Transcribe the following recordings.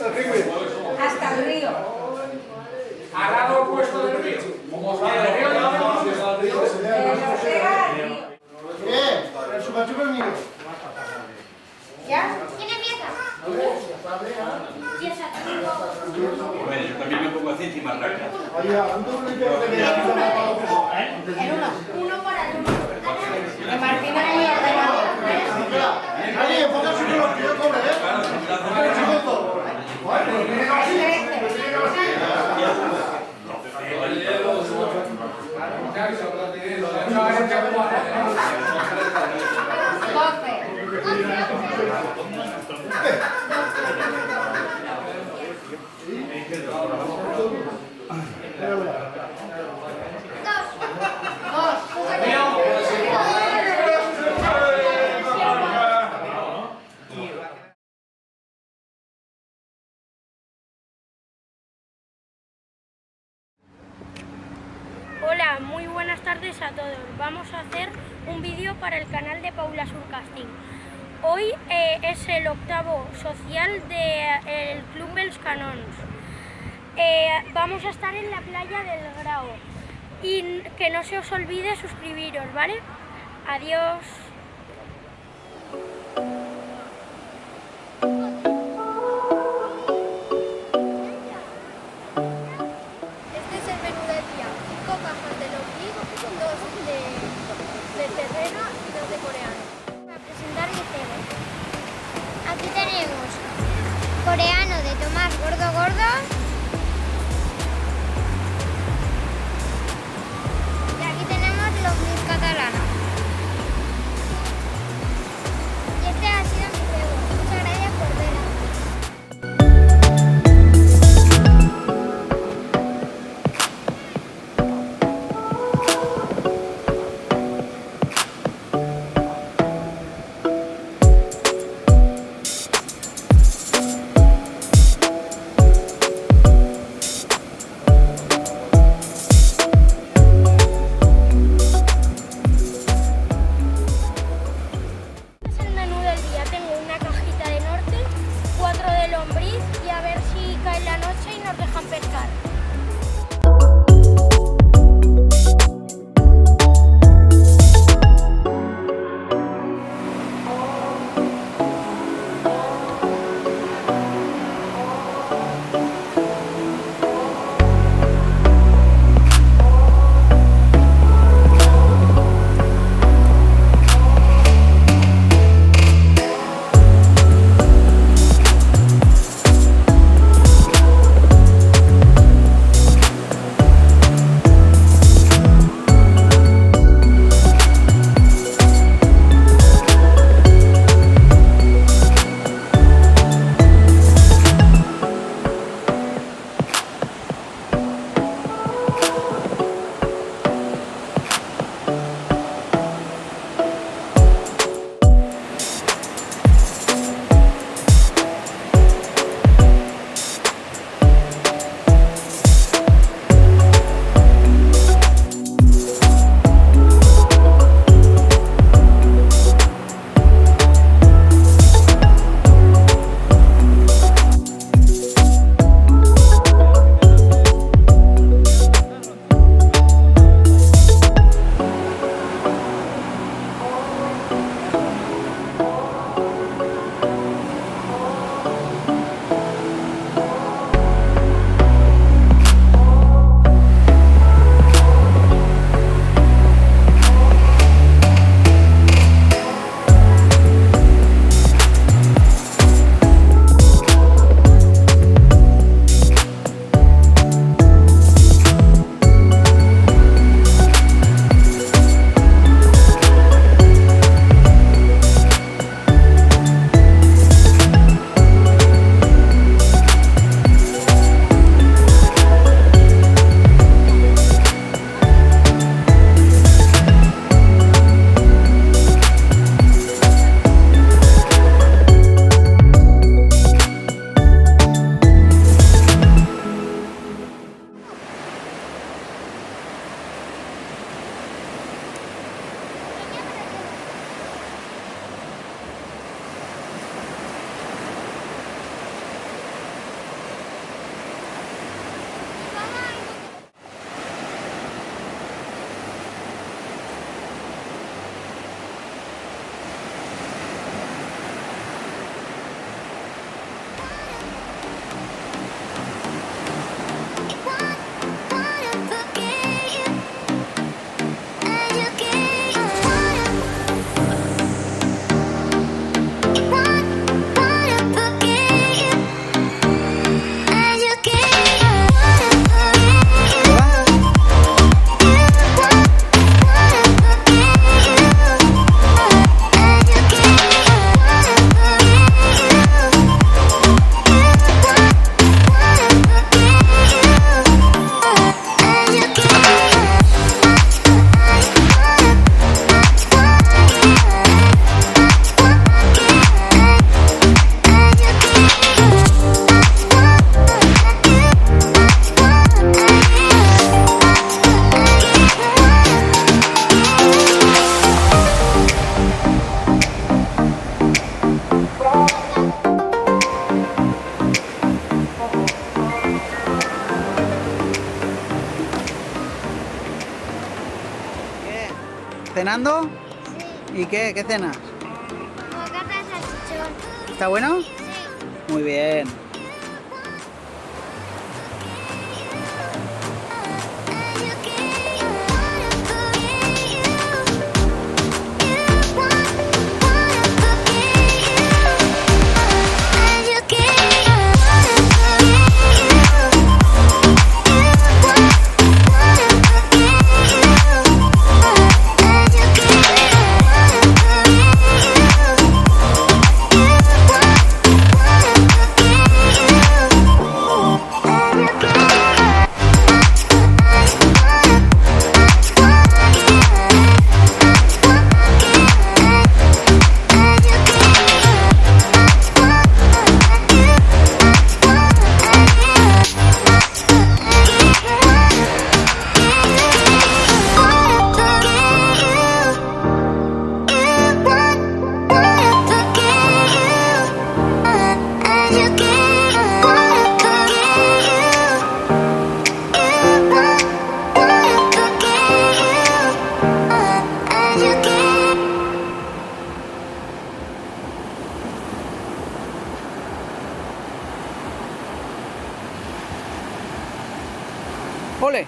Hasta el río. Al lado opuesto del río. Como el río no El super mío. ¿Ya? ¿Quién empieza? Empieza tú. Bueno, yo también me pongo así encima raca. El uno. Uno para el uno. Que Martín es muy ordenado. Alguien, póngase uno los que yo cobre, ¿eh? Hola, muy buenas tardes a todos. Vamos a hacer un vídeo para el canal de Paula Surcasting. Hoy es el octavo social del Club dels Canons. Vamos a estar en la playa del Grao. Y que no se os olvide suscribiros, ¿vale? Adiós. Este es el menú del día. 5 cajas de lombriz, 2 de terreno y 2 de coreano. Para presentar guiseros. Aquí tenemos coreano de Tomás Gordo Gordo. Y aquí tenemos lombriz catalana. ¿Cenando? Sí. ¿Y qué? ¿Qué cenas? Bocata de salchichón. ¿Está bueno? Sí. Muy bien. ¡Ole!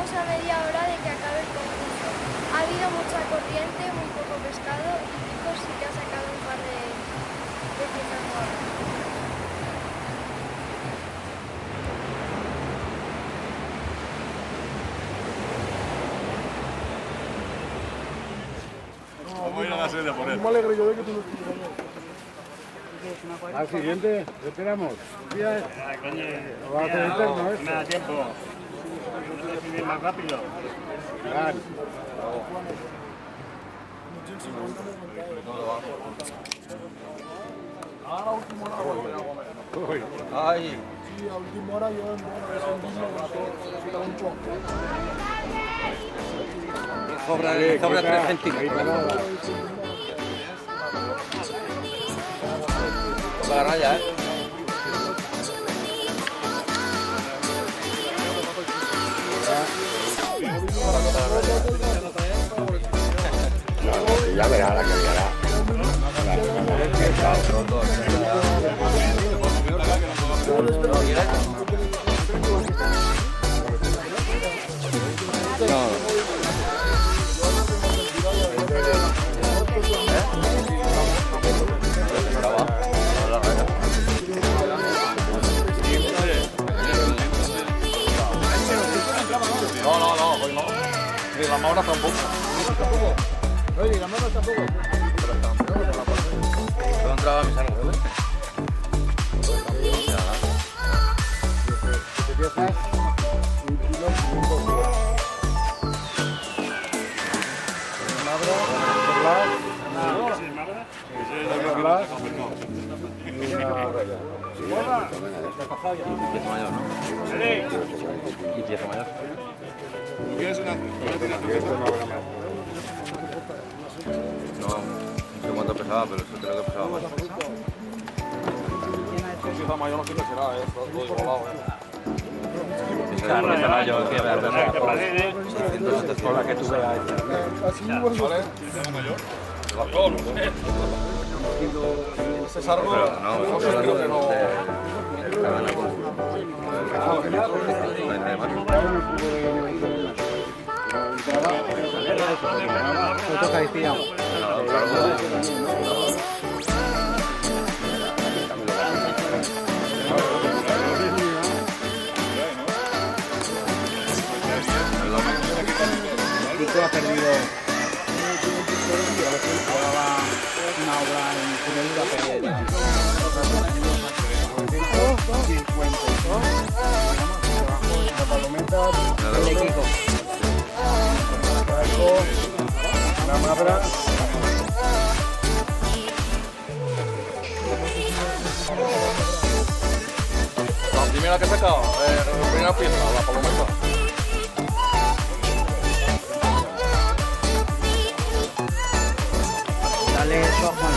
estamos a media hora de que acabe el concurso. Ha habido mucha corriente, muy poco pescado y Kiko sí que ha sacado un par de piezas nuevas. Vamos a ir a la sede por él. Me alegro yo de que tú no Al siguiente, esperamos. Va a ser eterno esto. Me da tiempo. ¿Decidir más rápido? Claro. Uy. Ay. Sí, a última hora yo Sobra 3 centímetros. Va a agarrar ya, ¿eh? Ya verá la que llegará. No, hoy no. Ni la maura tampoco. Oye, la mano tampoco. No entraba a mi salón, ¿verdad? Y pieza mayor. No sé cuánto pesaba, pero eso creo que pesaba más. Pieza mayor no sé qué será, todo igualado, Será pieza mayor que verde. 600 con la que tú veas. ¿Vale? Mayor. Ese sargo. Pero no, estamos hablando de cadena con. Kiko ha perdido una obra en Cunelva, el de Kiko. La mabra. La primera que he sacado, la primera pieza, la palometa. Dale eso a Juan.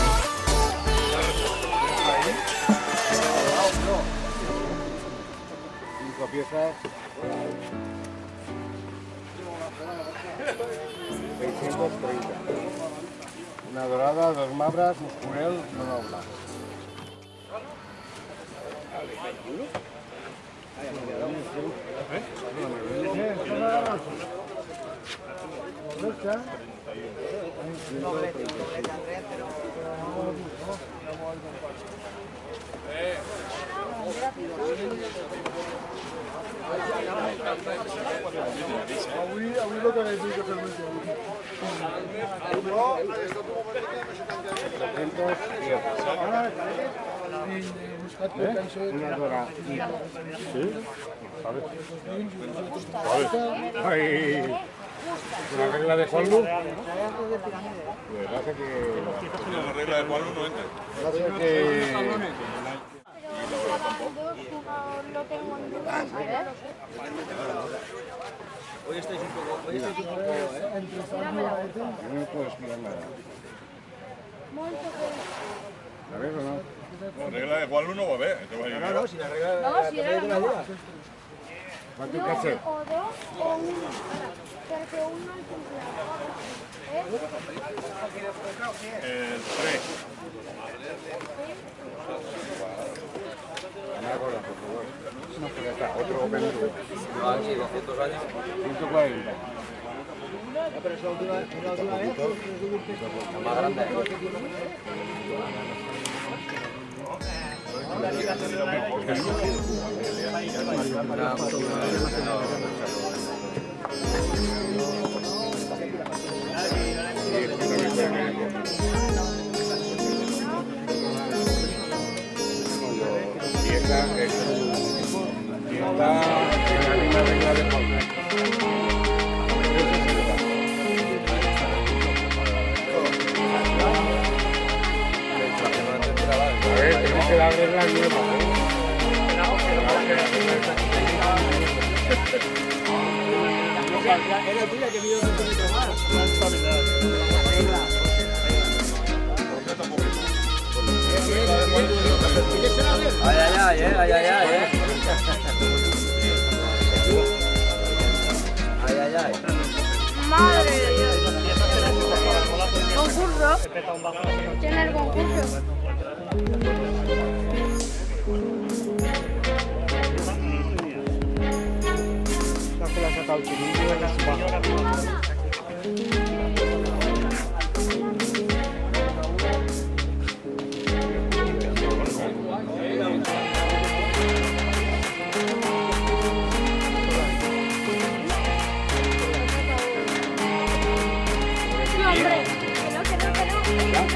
5 piezas. 630. Una dorada, 2 mabras, un jurel, una obla. Avui lo que he dit que fer-me Una dorada. ¿Sí? ¿Sabes? ¿Sabes? Ay. ¿Una regla de Juanlu? Pues hace que... La regla de Juanlu no entra. Hace que... No lo tengo en duda. Hoy estáis un poco, No me puedo explicar nada. ¿La ves o no? La regla de Juan no va a ver. No, si la regla de la liga. ¿Cuánto caché? O dos o uno. Porque uno es un El 3. Una cola, por favor. otro pendiente. Aquí 200 años. 140. Pero es la última vez. La más grande. Y esta es la misma regla de Polvo. A ver, tenemos que darle la nueva, Era tuya que vio un poquito más. Ay, ay, ay, ay, ay, ay. Ay, ay, ay. Madre de Dios. Concurso. Tiene el concurso. Sí, hombre. Que no.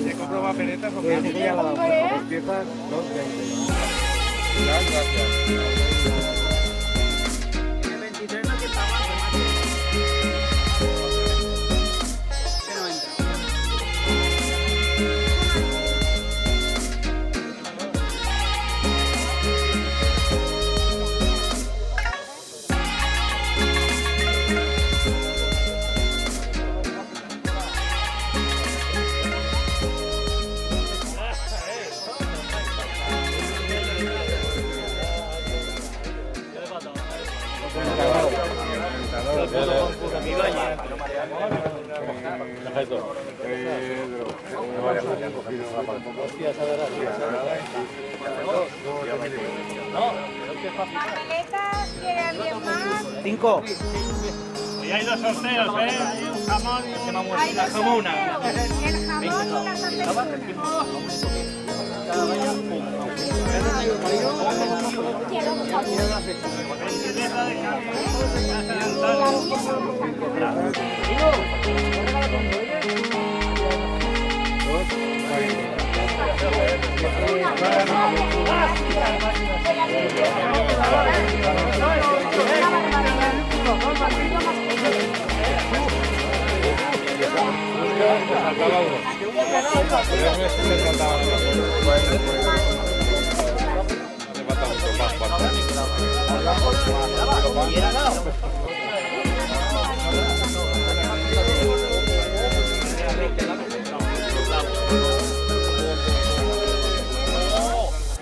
¿Se compro papeletas o qué? Piezas, 2,20. Gracias. Tiene 23 no que pagar. Que no entra. ¿Papeletas? ¿Quiere alguien más? 5. Y hay dos sorteos, ¿eh? Hay un jamón y Hay dos jamón. sorteos. El jamón y las aceitunas.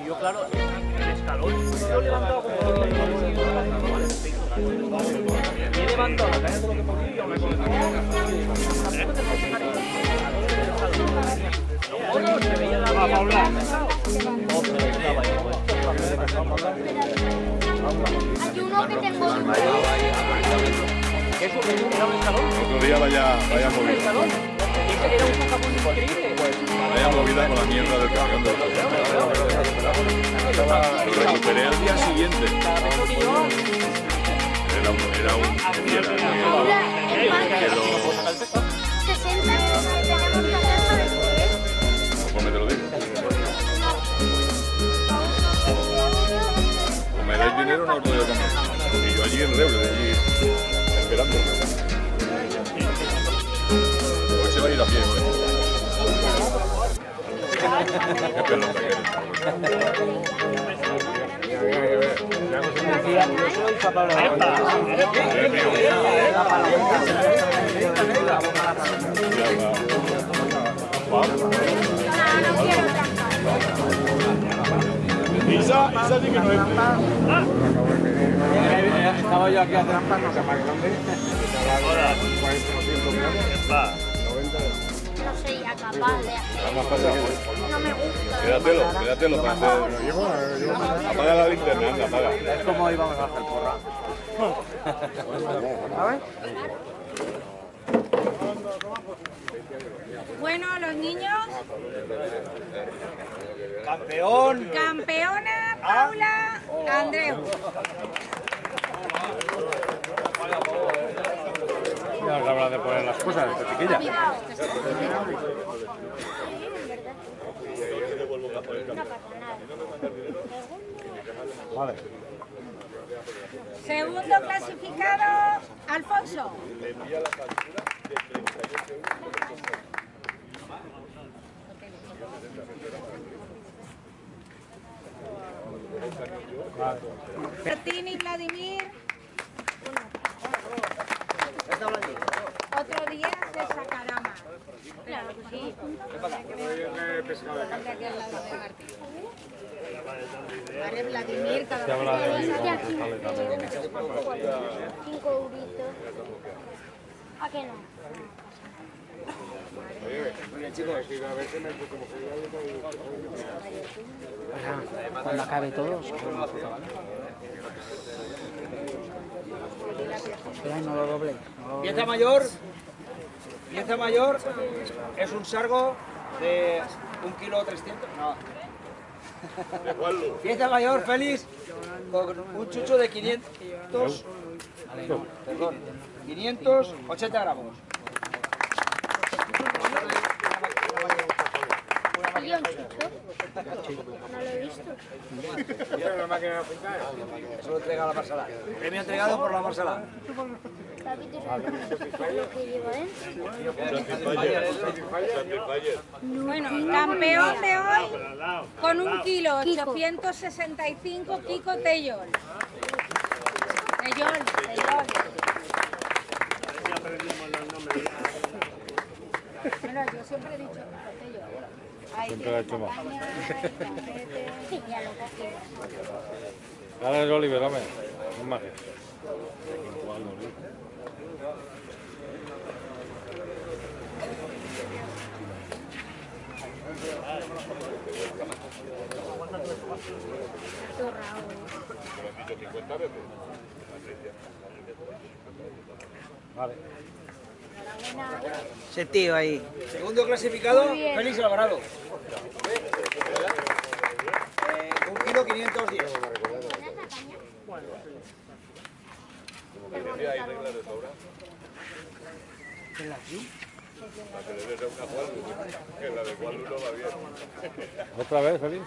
Y yo, claro, el escalón lo he levantado como y he levantado la caña todo lo que podía y yo me conozco. Se veía la Paula. Hay uno que tengo. Eso era un escalón. Otro día vaya movida. Era un jamón increíble. Vaya movida con la mierda del camión del Lo recuperé al día siguiente. Era un Paula, en más de 60 años tenemos que hacer para el juez. ¿Cómo me te lo digo? No. enero no he podido comer. Y yo allí en Reble, allí esperando. Hoy se va a ir a pie, güey. Qué pelota que eres. Yo soy Pablo. Isa sí que no es. Estaba yo aquí a trampas, no sé más grande. No sería capaz de hacer. No me gusta. Quédatelo para hacer. Apaga la linterna, anda, apaga. Es como íbamos a hacer porra. ¿Sabes? Bueno, los niños. Campeón. Campeona, Paula, Andreu. Ya os habla de poner las cosas, esta chiquilla. Vale. Segundo clasificado, Alfonso. Martín y Vladimir. Otro día se sacará más. Claro, sí. Vale, Vladimir, cada vez Ya 5 euritos. ¿A qué no? Cuando acabe todo, no lo doble. Pieza mayor es un sargo de 1,3 kg. No. Pieza mayor, Félix, con un chucho de 580 gramos. ¿Y un chucho? No lo he visto. Eso lo entrega la Marsala. Premio entregado por la Marsala. Papi, ¿tú sabes lo que lleva Bueno, campeón de hoy con 1 kilo 865, Kiko Tellol. Tellol. Bueno, yo siempre he dicho Tellol. Ahí Siempre la he hecho más. Sí, ya lo cogí. Ahora es Oliver, hombre. No es magia. Vale. Ese tío ahí. Segundo clasificado, Félix Alvarado. 1 kilo 510. ¿Otra vez, Félix?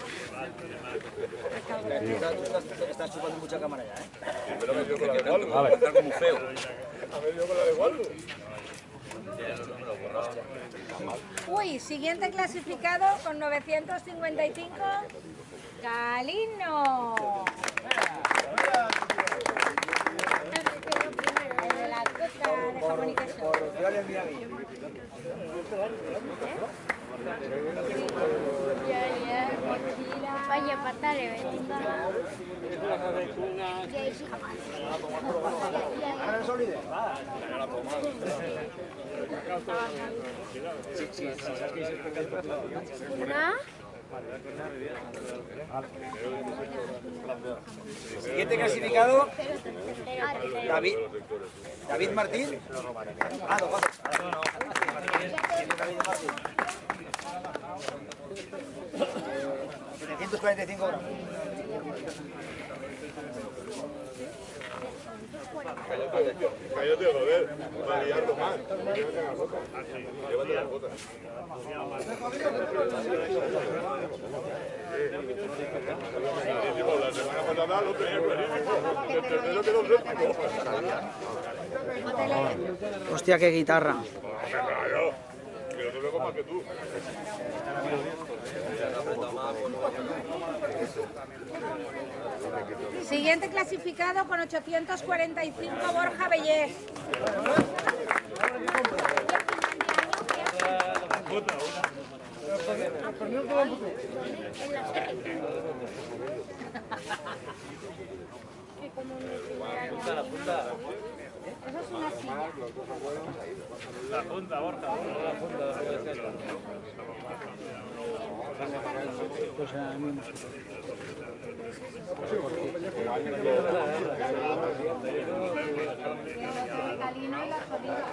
Estás chupando mucha cámara ya, ¿eh? Vale. Como feo. A ver, yo con la de Waldo. Uy, siguiente clasificado con 955, Galino. El de la costa de jamón y queso. Vaya patale, ¿Una? Siguiente clasificado, David Martín. Ah, no, cuatro. David Martín. 745 gramos. Cállate, joder. Va a liarlo más. Llévate las botas. Llévate las botas. La semana Pues nada, lo tenía clarísimo. El tercero quedó séptimo. Hostia, qué guitarra. Claro, que no te veo más que tú. Siguiente clasificado con 845, Borja Bellés. Eso es una silla. La punta, Borja. La punta. Calina y la Solida.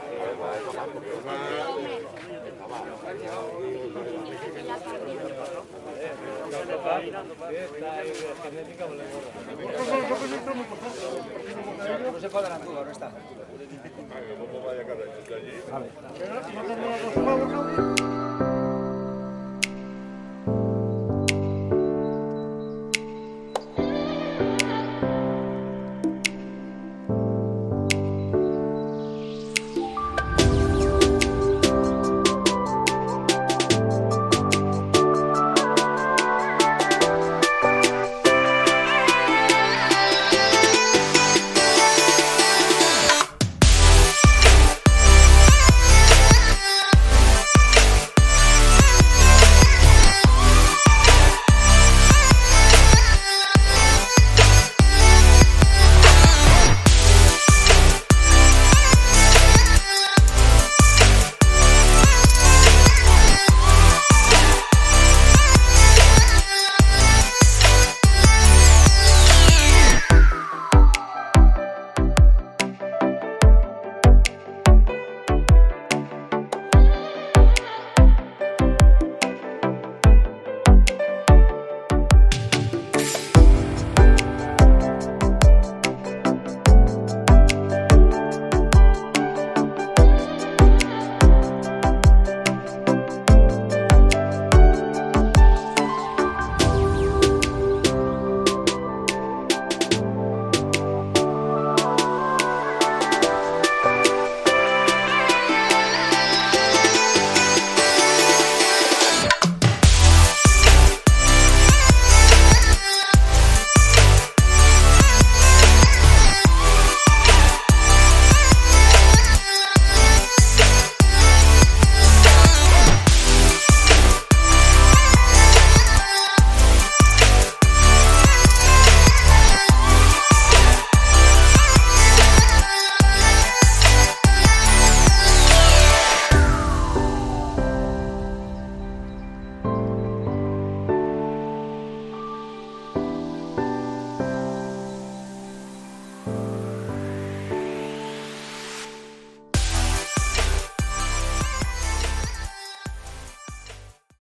No se puede ganar, no está. ¿Cómo vaya cada allí? Vale.